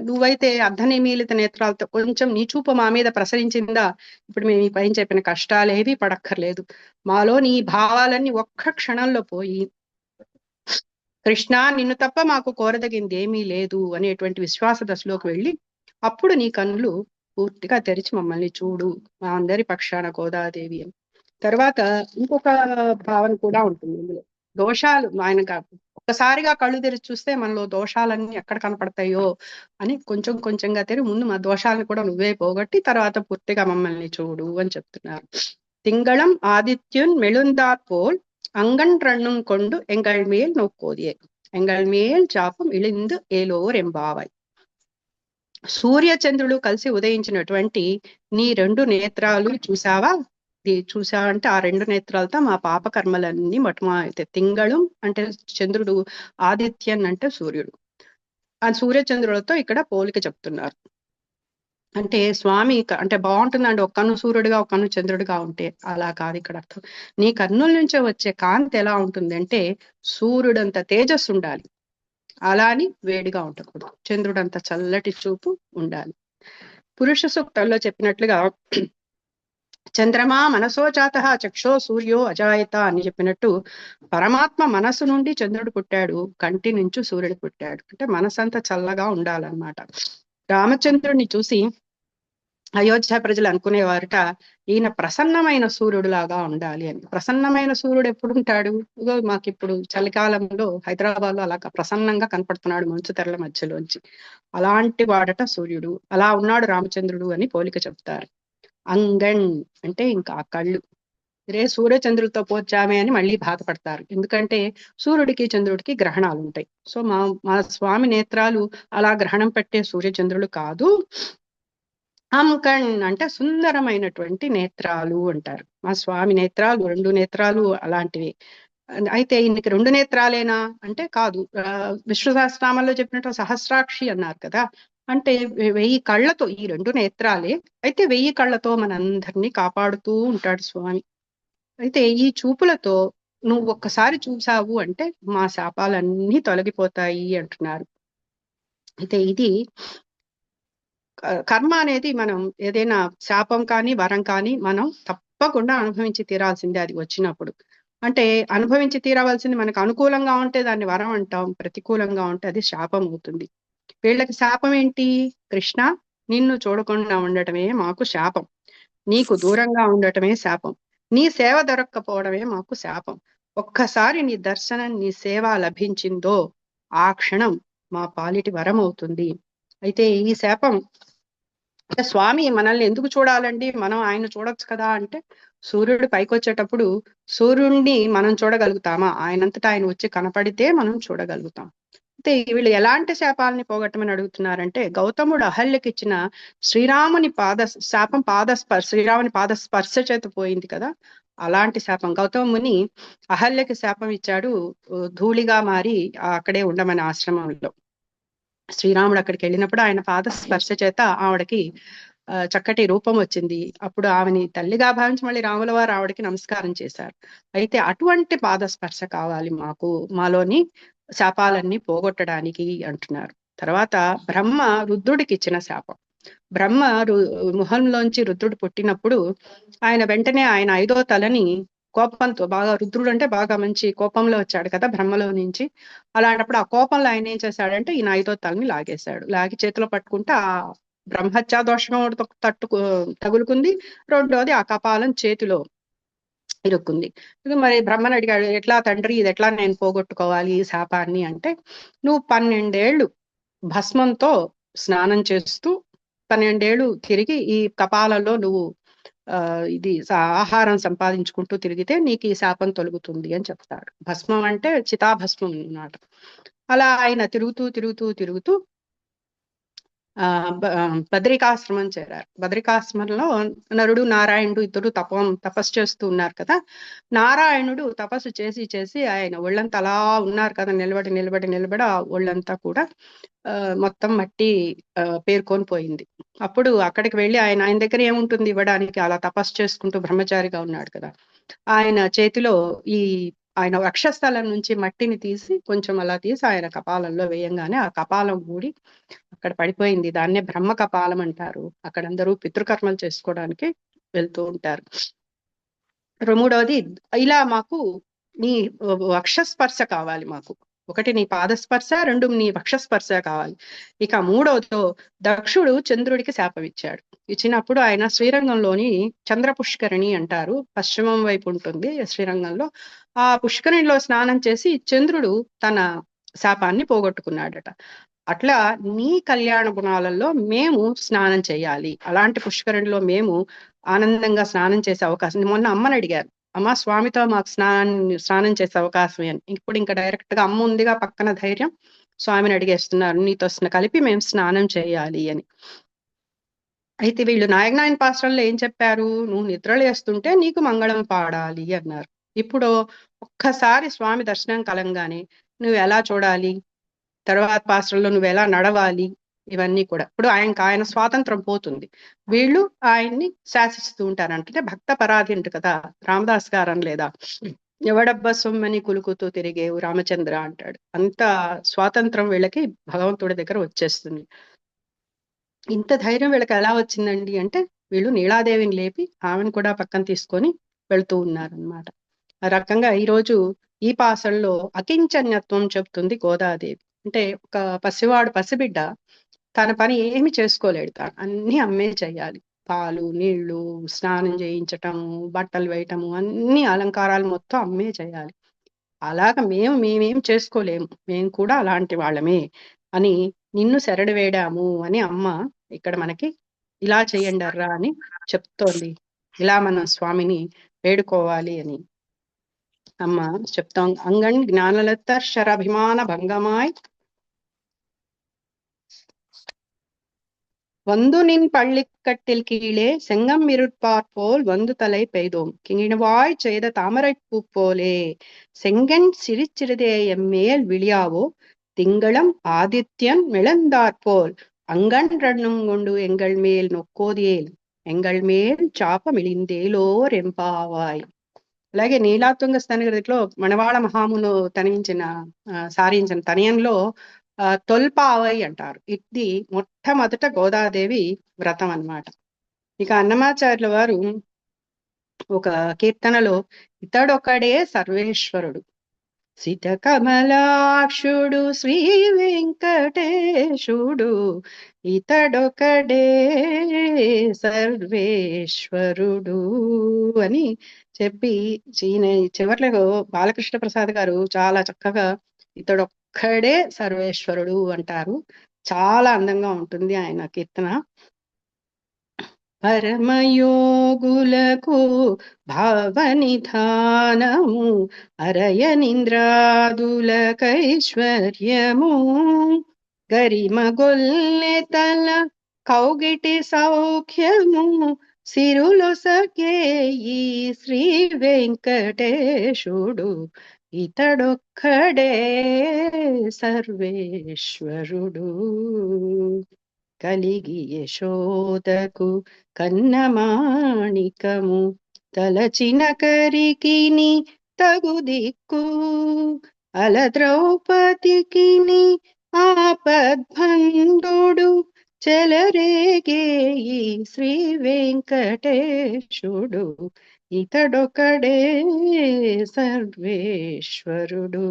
నువ్వైతే అర్ధనిమీలిత నేత్రాలతో కొంచెం నీ చూపు మా మీద ప్రసరించిందా, ఇప్పుడు మేము ఈ పైన చెప్పిన కష్టాలేవి పడక్కర్లేదు, మాలో నీ భావాలన్నీ ఒక్క క్షణంలో పోయి కృష్ణ నిన్ను తప్ప మాకు కోరదగింది ఏమీ లేదు అనేటువంటి విశ్వాస దశలోకి వెళ్ళి అప్పుడు నీ కన్నులు పూర్తిగా తెరిచి మమ్మల్ని చూడు, మా అందరి పక్షాన గోదాదేవి అని. తర్వాత ఇంకొక భావన కూడా ఉంటుంది ఇందులో. దోషాలు ఆయన ఒక్కసారిగా కళ్ళు తెరిచి చూస్తే మనలో దోషాలన్నీ ఎక్కడ కనపడతాయో అని కొంచెంగా తెరి ముందు మా దోషాలను కూడా నువ్వే పోగొట్టి తర్వాత పూర్తిగా మమ్మల్ని చూడు అని చెప్తున్నారు. తింగళం ఆదిత్యున్ మెళుందార్ పోల్ అంగన్ రన్నుం కొండు ఎంగళ్ మేల్ నొక్కోదియే ఎంగళ్ మేల్ చాపం ఇళిందు ఏలోర్ ఎంబావాయ్. సూర్య చంద్రులు కలిసి ఉదయించినటువంటి నీ రెండు నేత్రాలు చూసావంటే ఆ రెండు నేత్రాలతో మా పాప కర్మలన్నీ అయితే. తింగళం అంటే చంద్రుడు, ఆదిత్యన్ అంటే సూర్యుడు. ఆ సూర్య చంద్రులతో ఇక్కడ పోలిక చెప్తున్నారు. అంటే స్వామి అంటే బాగుంటుందండి, ఒక కన్ను సూర్యుడిగా ఒక కన్ను చంద్రుడిగా ఉంటే. అలా కాదు ఇక్కడ అర్థం. నీ కన్నుల నుంచే వచ్చే కాంతి ఎలా ఉంటుంది అంటే సూర్యుడంత తేజస్సు ఉండాలి, అలా అని వేడిగా ఉండకూడదు. చంద్రుడంత చల్లటి చూపు ఉండాలి. పురుష సూక్తంలో చెప్పినట్లుగా చంద్రమా మనసోజాత చక్షో సూర్యో అజాయత అని చెప్పినట్టు పరమాత్మ మనసు నుండి చంద్రుడు పుట్టాడు, కంటి నుంచి సూర్యుడు పుట్టాడు. అంటే మనసంతా చల్లగా ఉండాలన్నమాట. రామచంద్రుడిని చూసి అయోధ్య ప్రజలు అనుకునేవారట, ఈయన ప్రసన్నమైన సూర్యుడు లాగా ఉండాలి అని. ప్రసన్నమైన సూర్యుడు ఎప్పుడు ఉంటాడు? మాకు ఇప్పుడు చలికాలంలో హైదరాబాద్ లో అలా ప్రసన్నంగా కనపడుతున్నాడు మంచు తెరల మధ్యలోంచి. అలాంటి వాడట సూర్యుడు, అలా ఉన్నాడు రామచంద్రుడు అని పోలిక చెప్తారు. అంగణ్ అంటే ఇంకా కళ్ళు. రే సూర్యచంద్రులతో పోర్చామే అని మళ్ళీ బాధపడతారు, ఎందుకంటే సూర్యుడికి చంద్రుడికి గ్రహణాలు ఉంటాయి. సో మా స్వామి నేత్రాలు అలా గ్రహణం పెట్టే సూర్యచంద్రులు కాదు, అంకణ్ అంటే సుందరమైనటువంటి నేత్రాలు అంటారు. మా స్వామి నేత్రాలు 2 నేత్రాలు అలాంటివి. అయితే ఈయనకి 2 నేత్రాలేనా అంటే కాదు. విష్ణు సహస్రనామంలో చెప్పినట్టు సహస్రాక్షి అన్నారు కదా! అంటే 1000 కళ్ళతో ఈ 2 నేత్రాలే. అయితే 1000 కళ్ళతో మనందరినీ కాపాడుతూ ఉంటాడు స్వామి. అయితే ఈ చూపులతో నువ్వు ఒక్కసారి చూసావు అంటే మా శాపాలన్నీ తొలగిపోతాయి అంటున్నారు. అయితే ఇది కర్మ అనేది మనం ఏదైనా శాపం కానీ వరం కానీ మనం తప్పకుండా అనుభవించి తీరాల్సిందే అది వచ్చినప్పుడు. అంటే అనుభవించి తీరవలసింది మనకు అనుకూలంగా ఉంటే దాన్ని వరం అంటాం, ప్రతికూలంగా ఉంటే అది శాపం అవుతుంది. వీళ్ళకి శాపం ఏంటి? కృష్ణ, నిన్ను చూడకుండా ఉండటమే మాకు శాపం, నీకు దూరంగా ఉండటమే శాపం, నీ సేవ దొరక్కపోవడమే మాకు శాపం. ఒక్కసారి నీ దర్శనం నీ సేవ లభించిందో ఆ క్షణం మా పాలిటి వరం అవుతుంది. అయితే ఈ శాపం అంటే స్వామి మనల్ని ఎందుకు చూడాలండి, మనం ఆయన చూడొచ్చు కదా అంటే, సూర్యుడు పైకి వచ్చేటప్పుడు సూర్యుడిని మనం చూడగలుగుతామా? ఆయనంతటా ఆయన వచ్చి కనపడితే మనం చూడగలుగుతాం. అయితే వీళ్ళు ఎలాంటి శాపాలని పోగొట్టమని అడుగుతున్నారంటే, గౌతముడు అహల్యకి ఇచ్చిన శ్రీరాముని శాపం శ్రీరాముని పాద స్పర్శ చేత పోయింది కదా, అలాంటి శాపం. గౌతమ ముని అహల్యకి శాపం ఇచ్చాడు, ధూళిగా మారి అక్కడే ఉండమని ఆశ్రమంలో. శ్రీరాముడు అక్కడికి వెళ్ళినప్పుడు ఆయన పాద స్పర్శ చేత ఆవిడకి చక్కటి రూపం వచ్చింది. అప్పుడు ఆమెని తల్లిగా భావించి మళ్ళీ రాముల వారు ఆవిడకి నమస్కారం చేశారు. అయితే అటువంటి పాద స్పర్శ కావాలి మాకు, మాలోని శాపాలన్నీ పోగొట్టడానికి అంటున్నారు. తర్వాత బ్రహ్మ రుద్రుడికి ఇచ్చిన శాపం. బ్రహ్మ ముఖంలోంచి రుద్రుడు పుట్టినప్పుడు ఆయన వెంటనే ఆయన 5వ తలని కోపంతో, బాగా రుద్రుడు అంటే బాగా మంచి కోపంలో వచ్చాడు కదా బ్రహ్మలో నుంచి. అలాంటప్పుడు ఆ కోపంలో ఆయన ఏం చేశాడంటే ఈయన 5వ తలని లాగేశాడు. లాగి చేతిలో పట్టుకుంటే ఆ బ్రహ్మహత్యా దోషం తగులుకుంది. రెండోది ఆ కపాలం చేతిలో ఇరుక్కుంది. మరి బ్రహ్మని అడిగాడు, ఎట్లా తండ్రి ఇది ఎట్లా నేను పోగొట్టుకోవాలి ఈ శాపాన్ని అంటే, నువ్వు 12 ఏళ్ళు భస్మంతో స్నానం చేస్తూ 12 ఏళ్ళు తిరిగి ఈ కపాలలో నువ్వు ఇది ఆహారం సంపాదించుకుంటూ తిరిగితే నీకు ఈ శాపం తొలుగుతుంది అని చెప్తాడు. భస్మం అంటే చితాభస్మం అన్నమాట. అలా ఆయన తిరుగుతూ తిరుగుతూ తిరుగుతూ బద్రికాశ్రమం చేరారు. బద్రికాశ్రమంలో నరుడు నారాయణుడు ఇద్దరు తపస్సు చేస్తూ ఉన్నారు కదా. నారాయణుడు తపస్సు చేసి చేసి ఆయన ఒళ్ళంతా అలా ఉన్నారు కదా, నిలబడి నిలబడి నిలబడి ఆ ఒళ్ళంతా కూడా మొత్తం మట్టి పేరుకొని పోయింది. అప్పుడు అక్కడికి వెళ్ళి ఆయన దగ్గర ఏముంటుంది ఇవ్వడానికి, అలా తపస్సు చేసుకుంటూ బ్రహ్మచారిగా ఉన్నాడు కదా. ఆయన చేతిలో ఈ ఆయన వక్షస్థలం నుంచి మట్టిని తీసి కొంచెం అలా తీసి ఆయన కపాలంలో వేయంగానే ఆ కపాలం ఊడి అక్కడ పడిపోయింది. దాన్నే బ్రహ్మ కపాలం అంటారు. అక్కడ అందరూ పితృకర్మలు చేసుకోవడానికి వెళ్తూ ఉంటారు. మూడవది, ఇలా మాకు నీ వక్షస్పర్శ కావాలి మాకు. ఒకటి నీ పాదస్పర్శ, 2 నీ వక్షస్పర్శ కావాలి. ఇక మూడవదో దక్షుడు చంద్రుడికి శాపం ఇచ్చాడు. ఇచ్చినప్పుడు ఆయన శ్రీరంగంలోని చంద్ర పుష్కరిణి అంటారు, పశ్చిమం వైపు ఉంటుంది శ్రీరంగంలో. ఆ పుష్కరిణిలో స్నానం చేసి చంద్రుడు తన శాపాన్ని పోగొట్టుకున్నాడట. అట్లా నీ కళ్యాణ గుణాలలో మేము స్నానం చేయాలి, అలాంటి పుష్కరిణిలో మేము ఆనందంగా స్నానం చేసే అవకాశం. మొన్న అమ్మని అడిగారు, అమ్మ స్వామితో మాకు స్నానం చేసే అవకాశం అని. ఇప్పుడు ఇంకా డైరెక్ట్ గా అమ్మ ఉందిగా పక్కన, ధైర్యం, స్వామిని అడిగేస్తున్నారు నీతో కలిపి మేము స్నానం చేయాలి అని. అయితే వీళ్ళు నాయకనాయన పాశ్రంలో ఏం చెప్పారు, నువ్వు నిద్రలు వేస్తుంటే నీకు మంగళం పాడాలి అన్నారు. ఇప్పుడు ఒక్కసారి స్వామి దర్శనం కలంగానే నువ్వు ఎలా చూడాలి, తర్వాత పాత్రలో నువ్వు ఎలా నడవాలి, ఇవన్నీ కూడా ఇప్పుడు ఆయన స్వాతంత్రం పోతుంది. వీళ్ళు ఆయన్ని శాసిస్తూ ఉంటారు. అంటే భక్త పరాధీనుడు కదా, రామదాస్ గారు అనలేదా, ఎవడబ్బ సొమ్మని కులుకుతూ తిరిగేవు రామచంద్ర అంటాడు. అంత స్వాతంత్రం వీళ్ళకి భగవంతుడి దగ్గర వచ్చేస్తుంది. ఇంత ధైర్యం వీళ్ళకి ఎలా వచ్చిందండి అంటే, వీళ్ళు నీలాదేవిని లేపి ఆమెను కూడా పక్కన తీసుకొని వెళ్తూ ఉన్నారనమాట. ఆ రకంగా ఈరోజు ఈ పాసల్లో అకించన్యత్వం చెప్తుంది గోదాదేవి. అంటే ఒక పసిబిడ్డ తన పని ఏమి చేసుకోలేడు, అన్ని అమ్మే చేయాలి. పాలు నీళ్లు స్నానం చేయించటము, బట్టలు వేయటము, అన్ని అలంకారాలు మొత్తం అమ్మే చేయాలి. అలాగ మేమేం చేసుకోలేము, మేము కూడా అలాంటి వాళ్ళమే అని నిన్ను శరణు వేడాము అని అమ్మ ఇక్కడ మనకి ఇలా చేయండి అర్రా అని చెప్తోంది. ఇలా మనం స్వామిని వేడుకోవాలి అని అమ్మ చెప్తాం. అంగణ్ జ్ఞానలత శరభిమాన భంగమాయ్ வந்து நின் பள்ளிக்கட்டில் கீழே செங்கம் இருட்பார் போல் வந்து தலை பெய்தோம் கிங்கிணுவாய் செய்த தாமரைப் பூ போலே செங்கன் சிரிச்சிறுதே எம்மேல் விழியாவோ திங்களம் ஆதித்யன் மிளந்தாற்போல் அங்கன்றண்ணும் கொண்டு எங்கள் மேல் నొక్కోదేల్ ఎంగళ్ మేల్ చాపమిళిందేలోర్ ఎంపావాయ్. అలాగే నీలాతుంగ స్తనగిరిలో మణవాళ మహామును సారించిన తనయంలో తొల్పావై అంటారు. ఇది మొట్టమొదట గోదాదేవి వ్రతం అన్నమాట. ఇక అన్నమాచార్యుల వారు ఒక కీర్తనలో ఇతడొకడే సర్వేశ్వరుడు, సితకమలాక్షుడు శ్రీ వెంకటేశుడు, ఇతడొకడే సర్వేశ్వరుడు అని చెప్పి ఈయన చివర్లో బాలకృష్ణ ప్రసాద్ గారు చాలా చక్కగా ఇతడొక్కడే సర్వేశ్వరుడు అంటారు. చాలా అందంగా ఉంటుంది ఆయన కీర్తన. పరమయోగులకు భావనిధానము అరయనింద్రాదులకైశ్వర్యము గరిమగొల్లెతల కౌగిటి సౌఖ్యము సిరులొసగే ఈ శ్రీ వెంకటేశుడు, ఇతడొక్కడే సర్వేశ్వరుడు. కలిగి యశోదకు కన్నమాణికము తలచిన కరికిని తగు దిక్కు అల ద్రౌపదికిని ఆపద్బంధుడు చెలరేగే ఈ శ్రీ వెంకటేశుడు, ఇతడొకడే సర్వేశ్వరుడు.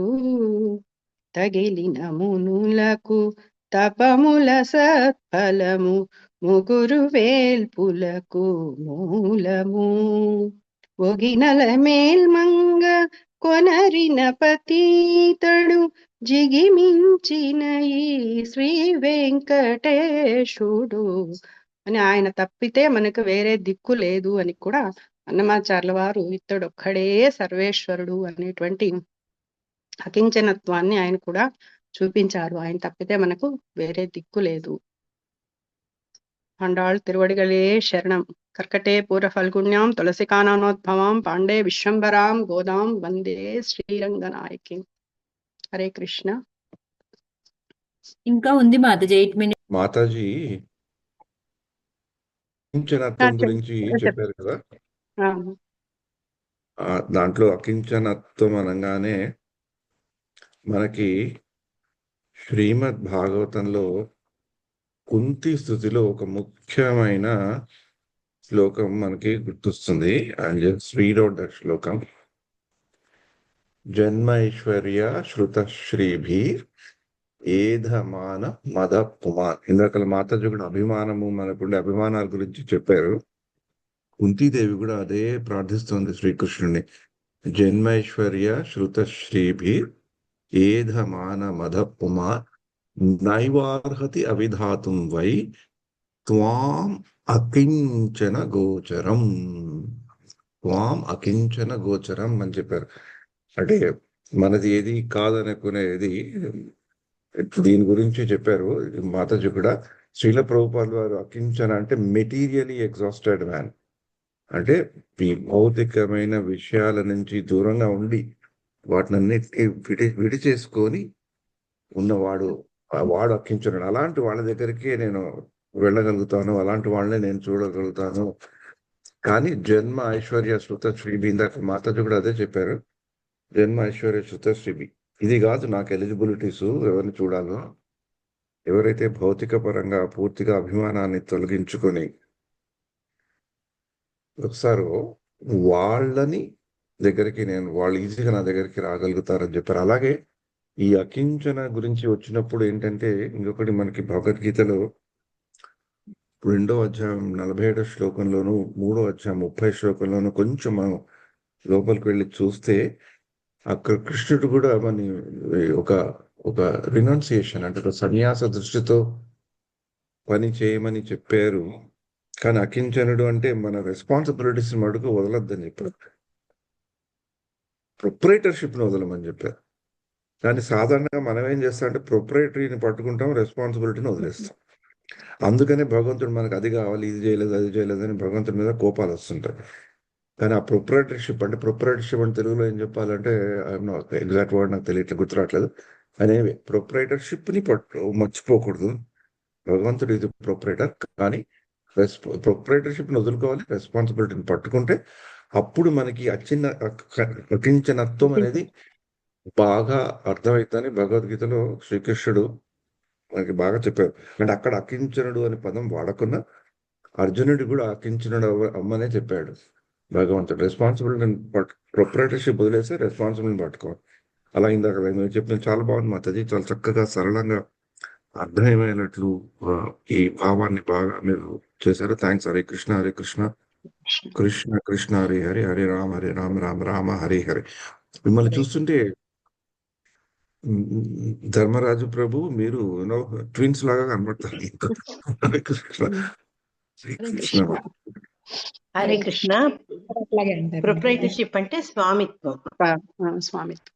తగిలిన మునులకు తపముల సత్ఫలము ముగురు వేల్పులకు మూలము ఒగినల మేల్మంగ కొనరిన పతీతడు జిగిమించిన ఈ శ్రీ వెంకటేశుడు అని ఆయన తప్పితే మనకు వేరే దిక్కు లేదు అని కూడా అన్నమాచార్యుల వారు ఇతడొక్కడే సర్వేశ్వరుడు అనేటువంటి అకించనత్వాన్ని ఆయన కూడా చూపించారు. ఆయన తప్పితే మనకు వేరే దిక్కు లేదు. ఆండాళ్ తిరువడిగలే శరణం. కర్కటే పూర ఫల్గుణ్యాం తులసికాననోద్భవాం పాండే విశ్వంబరాం గోదాం వందే శ్రీరంగనాయకి. హరే కృష్ణ. ఇంకా ఉంది మాతాజీ 8 minutes. మాతాజీ అకించనత్వం గురించి చెప్పారు కదా, దాంట్లో అకించనత్వం అనగానే మనకి శ్రీమద్ భాగవతంలో కుంతి స్థుతిలో ఒక ముఖ్యమైన శ్లోకం మనకి గుర్తొస్తుంది. And just read out that శ్లోకం. జన్మైశ్వర్య శ్రుతశ్రీభి ఏధమాన మద పుమాన్. ఇందాక మాతాజీ కూడా అభిమానము, మనకుండే అభిమానాల గురించి చెప్పారు. కుంతీదేవి కూడా అదే ప్రార్థిస్తుంది శ్రీకృష్ణుని. జన్మైశ్వర్య శ్రుతశ్రీభి ఏధమాన మద పుమాన్ నైవార్హతి అవిధాతుం వై త్వాం అకించన గోచరం. త్వాం అకించన గోచరం అని చెప్పారు. అంటే మనది ఏది కాదనుకునేది దీని గురించి చెప్పారు మాతాజీ కూడా. శ్రీల ప్రభుపాదుల వారు అకించన అంటే మెటీరియలీ ఎగ్జాస్టెడ్ మ్యాన్, అంటే ఈ భౌతికమైన విషయాల నుంచి దూరంగా ఉండి వాటినన్నిటినీ విడిచేసుకొని ఉన్నవాడు, వాడు అకించనుడు. అలాంటి వాళ్ళ దగ్గరికి నేను వెళ్ళగలుగుతాను, అలాంటి వాళ్ళనే నేను చూడగలుగుతాను. కానీ జన్మ ఐశ్వర్య శృత శ్రీబి, ఇందాక మాతాజీ కూడా అదే చెప్పారు, జన్మ ఐశ్వర్య శృత శ్రీబి ఇది కాదు నాకు ఎలిజిబిలిటీస్. ఎవరిని చూడాలో, ఎవరైతే భౌతిక పరంగా పూర్తిగా అభిమానాన్ని తొలగించుకొని ఒకసారి వాళ్ళని దగ్గరికి వాళ్ళు ఈజీగా నా దగ్గరికి రాగలుగుతారని చెప్పారు. అలాగే ఈ అకించన గురించి వచ్చినప్పుడు ఏంటంటే, ఇంకొకటి మనకి భగవద్గీతలో 2వ అధ్యాయం 47వ శ్లోకంలోను 3వ అధ్యాయం 30 శ్లోకంలోను కొంచెం మనం లోపలికి వెళ్ళి చూస్తే అక్కడ కృష్ణుడు కూడా మన ఒక ఒక రినౌన్సియేషన్ అంటే ఒక సన్యాస దృష్టితో పని చేయమని చెప్పారు. కానీ అకించనుడు అంటే మన రెస్పాన్సిబిలిటీస్ మడుగు వదలొద్దని చెప్పారు, ప్రొప్రైటర్షిప్ని వదలమని చెప్పారు. కానీ సాధారణంగా మనం ఏం చేస్తాం అంటే ప్రొప్రైటరీని పట్టుకుంటాం, రెస్పాన్సిబిలిటీని వదిలేస్తాం. అందుకనే భగవంతుడు మనకు అది కావాలి, ఇది చేయలేదు, అది చేయలేదు అని భగవంతుడి మీద కోపాలు వస్తుంటాయి. కానీ ఆ ప్రొప్రైటర్షిప్ అంటే తెలుగులో ఏం చెప్పాలంటే ఎగ్జాక్ట్ వర్డ్ నాకు తెలియట్లేదు, గుర్తురావట్లేదు. అనేవి ప్రొప్రైటర్షిప్ ని మర్చిపోకూడదు. భగవంతుడు ఇది ప్రొప్రైటర్, కానీ ప్రొప్రైటర్షిప్ ని వదులుకోవాలి, రెస్పాన్సిబిలిటీని పట్టుకుంటే అప్పుడు మనకి అకించనత్వం అనేది బాగా అర్థమవుతుందని భగవద్గీతలో శ్రీకృష్ణుడు మనకి బాగా చెప్పారు. అంటే అక్కడ అకించనుడు అనే పదం వాడకున్నా అర్జునుడు కూడా అకించనుడు అమ్మనే చెప్పాడు భగవంతుడు. రెస్పాన్సిబిలిటీని ప్రొప్రైటర్షిప్ వదిలేసి రెస్పాన్సిబిలిటీని పట్టుకోవాలి. అలా ఇందాక మీరు చెప్పిన చాలా బాగుంది మాతాజీ, చాలా చక్కగా సరళంగా అర్థమయ్యేటట్లు ఈ భావాన్ని బాగా మీరు చేశారు. థ్యాంక్స్. హరే కృష్ణ హరే కృష్ణ కృష్ణ కృష్ణ హరి హరి, హరే రామ హరే రామ, రామ రామ హరి హరి. మిమ్మల్ని చూస్తుంటే ధర్మరాజు ప్రభు మీరు ట్విన్స్ లాగా కనబడతారు. హరే కృష్ణ శ్రీకృష్ణ. హరే కృష్ణ. అట్లాగే అంటారు. ప్రొప్రైటర్షిప్ అంటే స్వామిత్వం. స్వామిత్వం.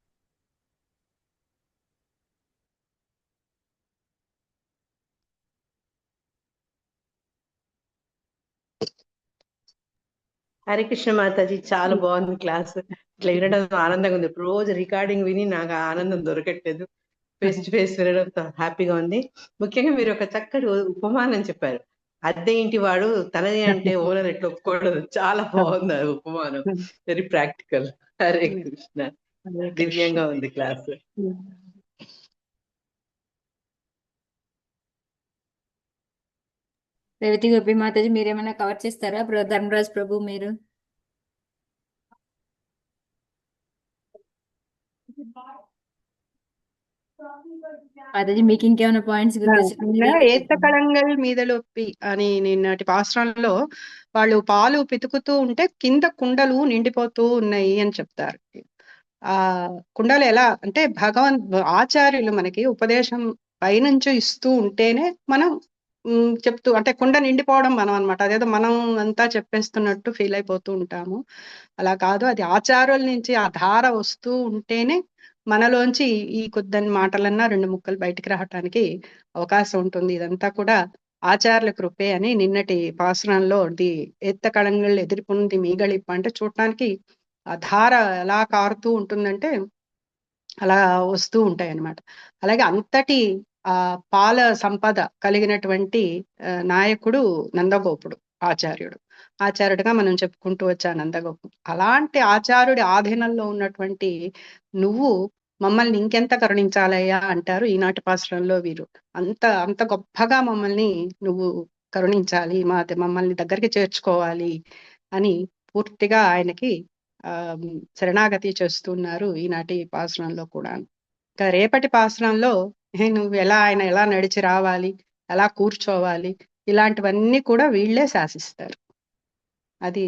హరే కృష్ణ మాతాజీ, చాలా బాగుంది క్లాస్. ఇట్లా వినడం ఆనందంగా ఉంది. రోజు రికార్డింగ్ విని నాకు ఆనందం దొరకట్లేదు. ఫేస్ టు ఫేస్ వినడం హ్యాపీగా ఉంది. ముఖ్యంగా మీరు ఒక చక్కటి ఉపమానం చెప్పారు. అద్దె ఇంటి వాడు తనది అంటే ఓనర్ ఎట్లా ఒప్పుకోవడం. చాలా బాగుంది ఆ ఉపమానం. Very practical. హరే కృష్ణ. దివ్యంగా ఉంది క్లాస్. రేవతి గోపి మాతాజీ మీరేమైనా కవర్ చేస్తారా? ధర్మరాజ్ ప్రభు మీరు. మాతాజీ మీకు ఇంకేమైనా పాయింట్స్ ఏత్త కళంగల్ మీదలొప్పి అని నిన్నటి పాశ్రంలో వాళ్ళు పాలు పితుకుతూ ఉంటే కింద కుండలు నిండిపోతూ ఉన్నాయి అని చెప్తారు. ఆ కుండలు ఎలా అంటే ఆచార్యులు మనకి ఉపదేశం పైనుంచి ఇస్తూ ఉంటేనే మనం చెప్తూ అంటే కుండ నిండిపోవడం మనం అన్నమాట. అదేదో మనం అంతా చెప్పేస్తున్నట్టు ఫీల్ అయిపోతూ ఉంటాము. అలా కాదు, అది ఆచార్యుల నుంచి ఆ ధార వస్తూ ఉంటేనే మనలోంచి ఈ కొద్దని మాటలన్నా రెండు ముక్కలు బయటికి రావటానికి అవకాశం ఉంటుంది. ఇదంతా కూడా ఆచార్యుల కృపే అని నిన్నటి పాసురంలో ఎత్త కళంగళ్ళు ఎదిరిపుంది మీగళిప్ప అంటే చూడటానికి ఆ ధార ఎలా కారుతూ ఉంటుందంటే అలా వస్తూ ఉంటాయి అన్నమాట. అలాగే అంతటి ఆ పాల సంపద కలిగినటువంటి నాయకుడు నందగోపుడు ఆచార్యుడిగా మనం చెప్పుకుంటూ వచ్చా నందగోపుడు. అలాంటి ఆచార్యుడి ఆధీనంలో ఉన్నటువంటి నువ్వు మమ్మల్ని ఇంకెంత కరుణించాలయ్యా అంటారు ఈనాటి పాశ్రంలో వీరు. అంత గొప్పగా మమ్మల్ని నువ్వు కరుణించాలి, మమ్మల్ని దగ్గరికి చేర్చుకోవాలి అని పూర్తిగా ఆయనకి శరణాగతి చేస్తున్నారు ఈనాటి పాశ్రంలో కూడా. ఇంకా రేపటి పాశ్రంలో నువ్వు ఆయన ఎలా నడిచి రావాలి, ఎలా కూర్చోవాలి, ఇలాంటివన్నీ కూడా వీళ్ళే శాసిస్తారు. అది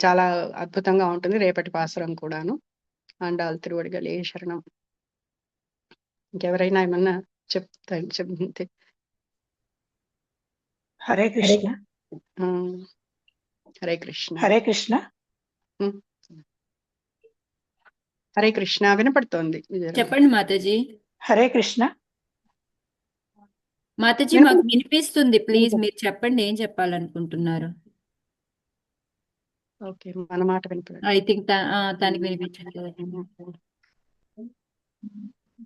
చాలా అద్భుతంగా ఉంటుంది రేపటి పాసురం కూడాను. ఆండాల్ తిరువడిగలే శరణం. ఇంకెవరైనా ఏమన్నా చెప్తే. హరే కృష్ణ. హరే కృష్ణ. హరే కృష్ణ. హరే కృష్ణ వినపడుతోంది. చెప్పండి మాతాజీ. హరే కృష్ణ. మాతాజీ మాకు వినిపిస్తుంది, ప్లీజ్ మీరు చెప్పండి ఏం చెప్పాలనుకుంటున్నారు. ఓకే, మన మాట వినిపడు. ఐ థింక్ తనకి వినిపించట్లేదు.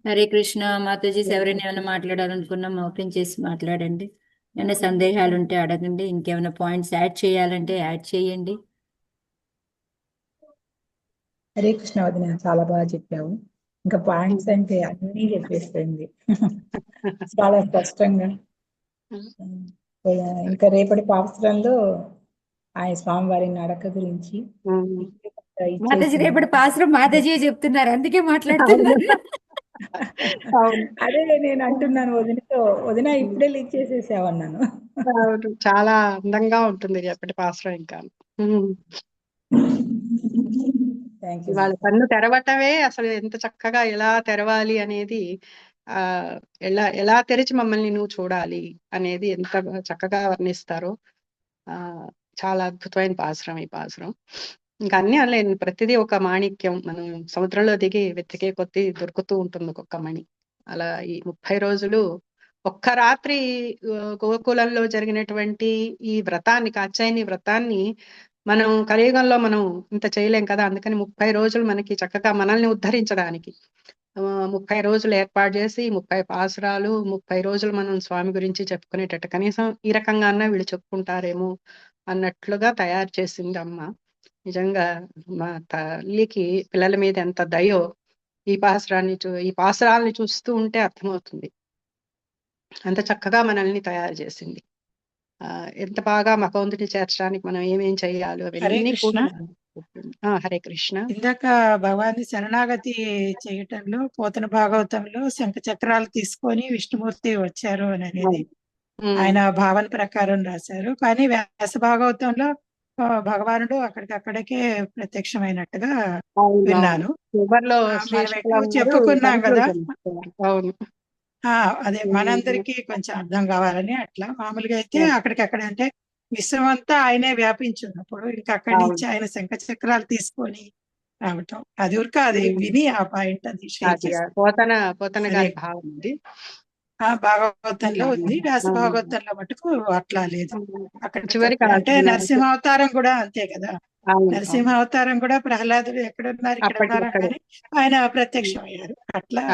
హరే కృష్ణ. మాతాజీస్ ఎవరైనా ఏమైనా మాట్లాడాలనుకున్నా ఓపెన్ చేసి మాట్లాడండి. ఏమైనా సందేహాలు ఉంటే అడగండి. ఇంకేమైనా పాయింట్స్ యాడ్ చేయాలంటే యాడ్ చేయండి. హరే కృష్ణ వదిన, చాలా బాగా చెప్పావు. ఇంకా పాయింట్స్ అంటే అన్నీ చెప్పేస్తుంది చాలా స్పష్టంగా. ఇంకా రేపటి పావసరంలో ఆయన స్వామివారి నడక గురించి మాతాజీ రేపటి పాసురం మాతాజీ చెప్తున్నారు, అందుకే మాట్లాడుతున్నారు. అదే నేను అంటున్నాను వదినతో, వదిన ఇప్పుడే లీక్ చేసేసావన్నాను. చాలా అందంగా ఉంటుంది రేపటి పాసురం. ఇంకా వాళ్ళ కన్ను తెరవటమే అసలు ఎంత చక్కగా ఎలా తెరవాలి అనేది, ఎలా తెరిచి మమ్మల్ని నువ్వు చూడాలి అనేది ఎంత చక్కగా వర్ణిస్తారో. చాలా అద్భుతమైన పాసురం ఈ పాసురం. ఇంకా అన్ని అనలేను, ప్రతిదీ ఒక మాణిక్యం. మనం సముద్రంలో దిగి వెతికే కొద్దీ దొరుకుతూ ఉంటుంది ఒక్కొక్క మణి. అలా ఈ 30 రోజులు ఒక్క రాత్రి గోకులంలో జరిగినటువంటి ఈ వ్రతాన్ని, కాత్యాయని వ్రతాన్ని మనం కలియుగంలో మనం ఇంత చేయలేం కదా. అందుకని 30 రోజులు మనకి చక్కగా మనల్ని ఉద్ధరించడానికి 30 రోజులు ఏర్పాటు చేసి 30 పాసురాలు 30 రోజులు మనం స్వామి గురించి చెప్పుకునేటట్టు కనీసం ఈ రకంగా అన్నా వీళ్ళు చెప్పుకుంటారేమో అన్నట్లుగా తయారు చేసింది అమ్మ. నిజంగా మా తల్లికి పిల్లల మీద ఎంత దయో ఈ పాసురాల్ని చూస్తూ ఉంటే అర్థమవుతుంది. అంత చక్కగా మనల్ని తయారు చేసింది. ఎంత బాగా భగవంతుని చేర్చడానికి మనం ఏమేం చేయాలి హరే అవన్నీ కృష్ణ. కూడా. హరే కృష్ణ. ఇందాక భగవాన్ని శరణాగతి చేయటంలో పోతన భాగవతంలో శంఖ చక్రాలు తీసుకొని విష్ణుమూర్తి వచ్చారు అని అనేది ఆయన భావన ప్రకారం రాశారు. కానీ వ్యాస భాగవతంలో భగవానుడు అక్కడికక్కడికే ప్రత్యక్షమైనట్టుగా విన్నాను. చివర్లో మనం ఎక్కువ చెప్పుకున్నాం కదా. అవును. అదే మనందరికీ కొంచెం అర్థం కావాలని అట్లా. మామూలుగా అయితే అక్కడికక్కడ అంటే విశ్వం అంతా ఆయనే వ్యాపించి ఉన్నప్పుడు ఇంకా అక్కడి నుంచి ఆయన శంఖ చక్రాలు తీసుకొని రావటం అది ఊరిక అది విని ఆ పాయింట్ అది షేర్ చేస్తాను. పోతన గారి భావం ఉంది. భాగవతంలో ఉంది, వ్యాస భాగవతంలో మటుకు అట్లా లేదు. అక్కడ చివరికి అంటే నరసింహావతారం కూడా అంతే కదా. నరసింహావతారం కూడా ప్రహ్లాదుడు ఎక్కడున్నారు ఇక్కడ ఉన్నారు కానీ ఆయన ప్రత్యక్షం అయ్యారు. అట్లా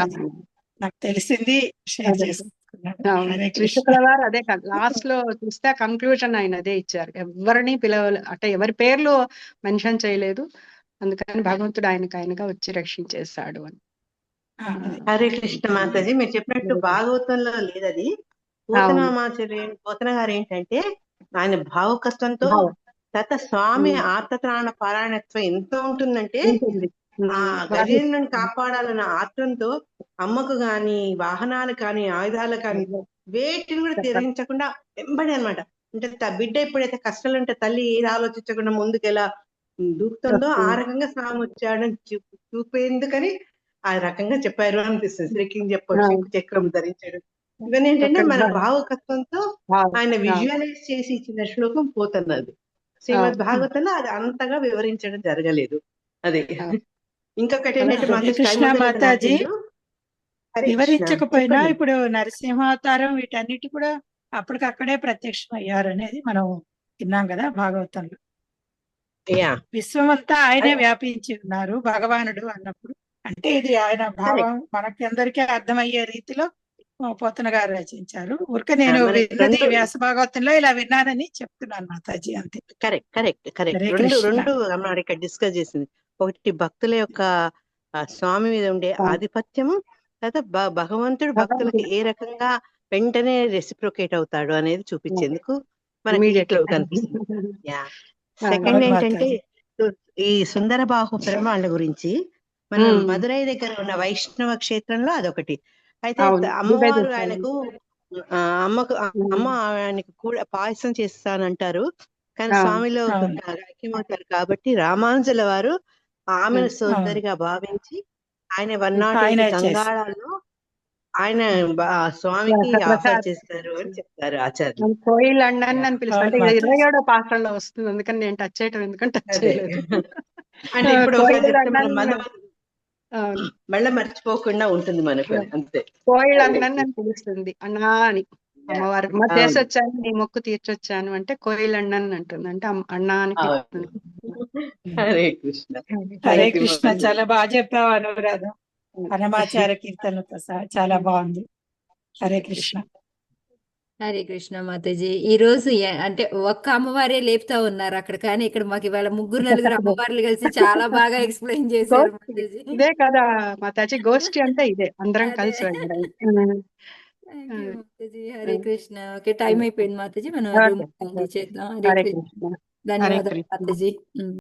నాకు తెలిసింది షేర్ చేసుకున్నాను. శుక్రవారం అదే లాస్ట్ లో చూస్తే కన్క్లూజన్ ఆయన అదే ఇచ్చారు. ఎవరిని పిలవలే అంటే ఎవరి పేర్లు మెన్షన్ చేయలేదు. అందుకని భగవంతుడు ఆయనగా వచ్చి రక్షించేశాడు అని. హరే కృష్ణ మాతాజీ, మీరు చెప్పినట్టు భాగవతంలో లేదది. పోతన గారు ఏంటంటే ఆయన భావ కష్టంతో స్వామి ఆర్తత్రాణ పారాయణత్వం ఎంత ఉంటుందంటే ఆ గజేంద్రుని కాపాడాలన్న ఆత్రంతో అమ్మకు గాని వాహనాలు కానీ ఆయుధాలు కానీ వేటిని కూడా తెరించకుండా వెంబడి అనమాట. అంటే బిడ్డ ఎప్పుడైతే కష్టాలు ఉంటే తల్లి ఏది ఆలోచించకుండా ముందుకెలా దూకుతుందో ఆ రకంగా స్వామి వచ్చాడని చూపేందుకని ఆ రకంగా చెప్పారు అనిపిస్తుంది. శ్రీకింగ్ చెప్పొచ్చు, చక్రం ధరించాడు. ఇవన్నీ ఏంటంటే మన భావకత్వంతో ఆయన విజువలైజ్ చేసి ఇచ్చిన శ్లోకం పోతున్నది. శ్రీమద్ భాగవతంలో అది అంతగా వివరించడం జరగలేదు. అదే ఇంకొకటి ఏంటంటే మాతాజీ వివరించకపోయినా ఇప్పుడు నరసింహావతారం వీటన్నిటి కూడా అప్పటికక్కడే ప్రత్యక్షం అయ్యారు అనేది మనం విన్నాం కదా భాగవతంలో. విశ్వం అంతా ఆయనే వ్యాపించి ఉన్నారు భగవానుడు అన్నప్పుడు. అంటే ఇది ఆయన భావం మనకి అందరికీ అర్థమయ్యే రీతిలో పోతన గారు రచించారు. ఊరికే నేను విన్నది వ్యాస భాగవతంలో ఇలా విన్నానని చెప్తున్నాను మాతాజీ, అంతే. కరెక్ట్. రెండు అమ్మ ఇక్కడ డిస్కస్ చేసింది. ఒకటి భక్తుల యొక్క స్వామి మీద ఉండే ఆధిపత్యము, తర్వాత భగవంతుడు భక్తులకి ఏ రకంగా వెంటనే రెసిప్రొకేట్ అవుతాడు అనేది చూపించేందుకు మనకి కనిపిస్తుంది. సెకండ్ ఏంటంటే ఈ సుందర బాహు పెరుమాళ్ళ గురించి మనం మదురై దగ్గర ఉన్న వైష్ణవ క్షేత్రంలో అదొకటి. అయితే అమ్మవారు అమ్మ ఆయనకు కూడా పాయసం చేస్తానంటారు, కానీ స్వామిలో ఐక్యమవుతారు కాబట్టి రామానుజుల వారు ఆమెను సోదరిగా భావించి ఆయన 108 గంగాళాల్లో ఆయన స్వామికి ఆఫర్ చేస్తారు అని చెప్తారు ఆచార్యులు. కోయిల్ అని పిలుస్తారు. 27వ పాత్రలో వస్తుంది, అందుకని నేను టచ్ చేయటం ఎందుకంటే టచ్ చేయలేదు. అంటే ఇప్పుడు మళ్ళీ మర్చిపోకుండా ఉంటుంది మనకు, అంతే. కోయిల్ అన్నని పిలుస్తుంది, అన్నా అని. అమ్మవారు చేసి వచ్చాను, నీ మొక్కు తీర్చొచ్చాను అంటే కోయిల్ అన్నని అంటుంది, అంటే అన్నా అని పిలుస్తుంది. హరే కృష్ణ. హరే కృష్ణ. చాలా బాగా చెప్పావు అనురాధ. అన్నమాచార కీర్తనలతో సహా చాలా బాగుంది. హరే కృష్ణ. హరే కృష్ణ మాతాజీ. ఈ రోజు అంటే ఒక్క అమ్మవారే లేపుతా ఉన్నారు అక్కడ, కానీ ఇక్కడ మాకు ఇవాళ 3-4 అమ్మవార్లు కలిసి చాలా బాగా ఎక్స్ప్లెయిన్ చేశారు మాతాజీ. ఇదే కదా మాతాజీ, గోష్ఠి అంటే ఇదే, అందరం కలిసి వెళ్ళడం. మాతాజీ హరే కృష్ణ. ఓకే, టైం అయిపోయింది మాతాజీ, మనం రూమ్ చేద్దాం. హరే కృష్ణ. ధన్యవాదాలు మాతాజీ.